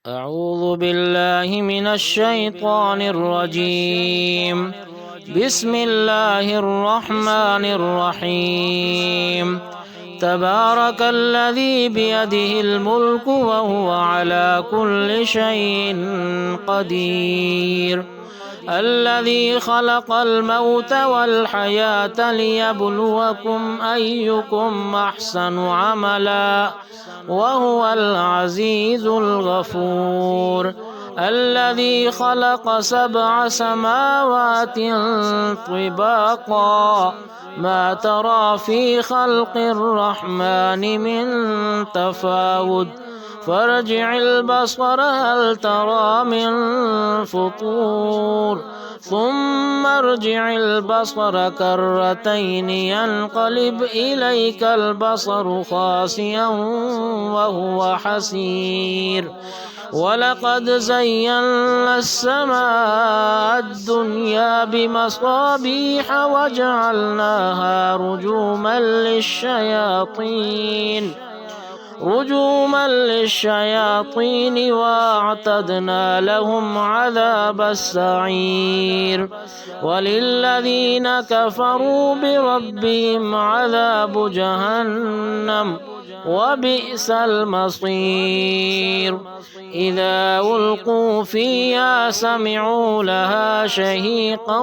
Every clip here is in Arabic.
أعوذ بالله من الشيطان الرجيم. بسم الله الرحمن الرحيم. تبارك الذي بيده الملك وهو على كل شيء قدير. الذي خلق الموت والحياة ليبلوكم أيكم أحسن عملا وهو العزيز الغفور. الذي خلق 7 سماوات طباقا ما ترى في خلق الرحمن من تفاوت فارجع البصر هل ترى من فطور ثم ارجع البصر كرتين ينقلب إليك البصر خاسئا وهو حسير. ولقد زينا السماء الدنيا بمصابيح وجعلناها رجوما للشياطين واعتدنا لهم عذاب السعير. وللذين كفروا بربهم عذاب جهنم وبئس المصير. إذا ألقوا فيها سمعوا لها شهيقا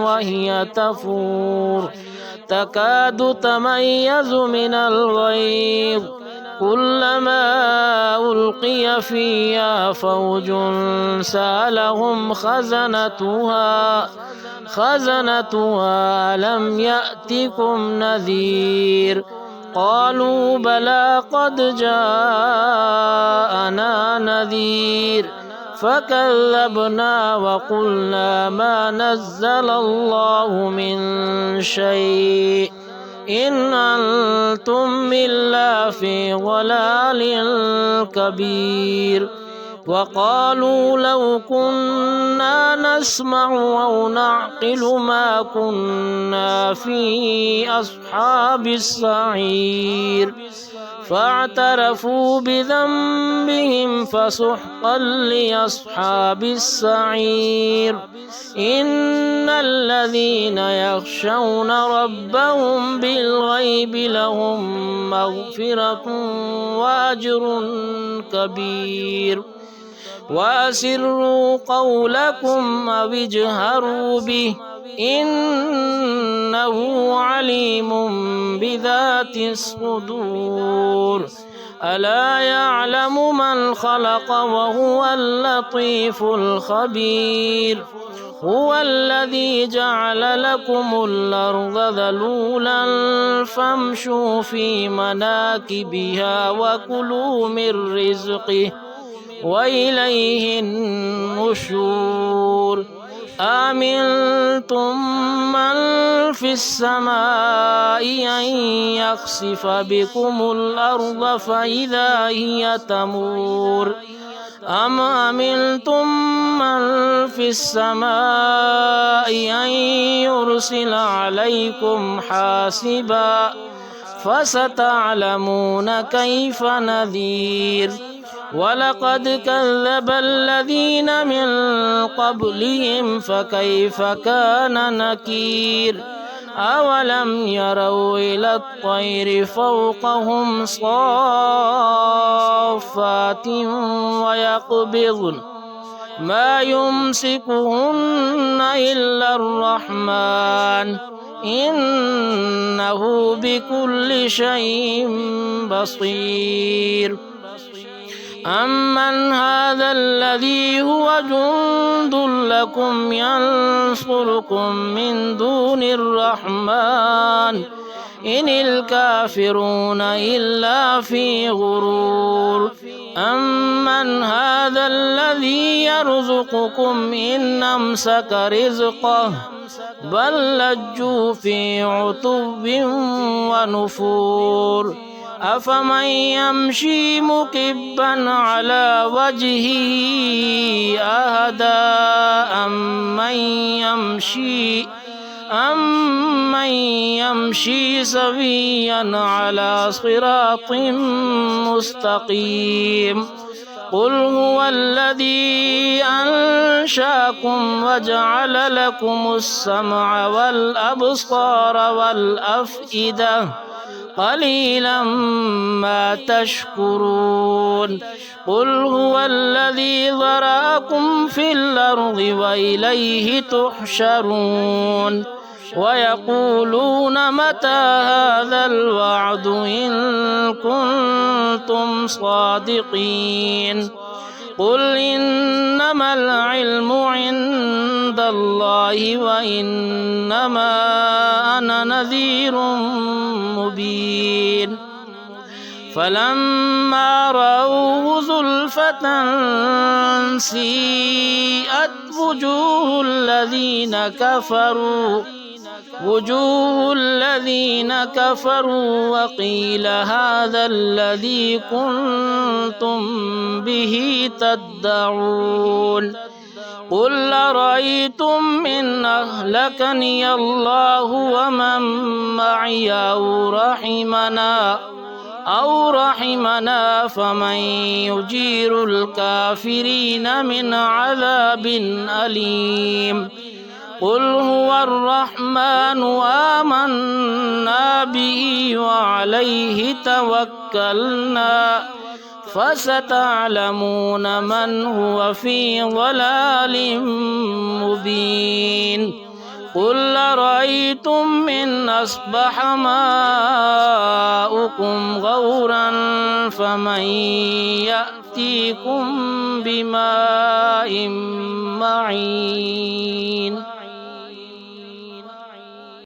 وهي تفور تكاد تميز من الغيظ كلما ألقي فيها فوج سألهم خزنتها ألم يأتكم نذير قالوا بلى قد جاءنا نذير فكذبنا وقلنا ما نزل الله من شيء إن أنتم إلا في ضلال كبير. وقالوا لو كنا نسمع أو نعقل ما كنا في أصحاب السعير فاعترفوا بذنبهم فسحقا لأصحاب السعير. إن الذين يخشون ربهم بالغيب لهم مغفرة وأجر كبير. وأسروا قولكم أو اجهروا به إنه عليم بذات الصدور. ألا يعلم من خلق وهو اللطيف الخبير. هو الذي جعل لكم الأرض ذلولا فامشوا في مناكبها وكلوا من رزقه وإليه النشور. آمنتم من في السماء أن يخسف بكم الأرض فإذا هي تمور أم أمنتم من في السماء أن يرسل عليكم حاسبا فستعلمون كيف نذير. ولقد كذب الذين من قبلهم فكيف كان نكير. أولم يروا إلى الطير فوقهم صافات ويقبضن ما يمسكهن إلا الرحمن إنه بكل شيء بصير. أمن هذا الذي هو جند لكم ينصركم من دون الرحمن إن الكافرون إلا في غرور. أمن هذا الذي يرزقكم إن أمسك رزقه بل لجوا في عتب ونفور. أفمن يمشي مكبا على وجهه أهدى أمن يمشي سويا على صراط مستقيم. قل هو الذي أنشأكم وجعل لكم السمع والأبصار والأفئدة قليلا ما تشكرون قل هو الذي ذرأكم في الأرض وإليه تحشرون ويقولون متى هذا الوعد إن كنتم صادقين قل إنما العلم عند الله وإنما أنا نذير مبين فلما رأوه زلفة سيئت وجوه الذين كفروا وقيل هذا الذي كنتم به تدعون قل أرأيتم إن أهلكني الله ومن معي أو رحمنا فمن يجير الكافرين من عذاب أليم قل هو الرحمن آمنا به وعليه توكلنا فستعلمون من هو في ضلال مبين قل أرأيتم إن أصبح ماؤكم غورا فمن يأتيكم بماء معين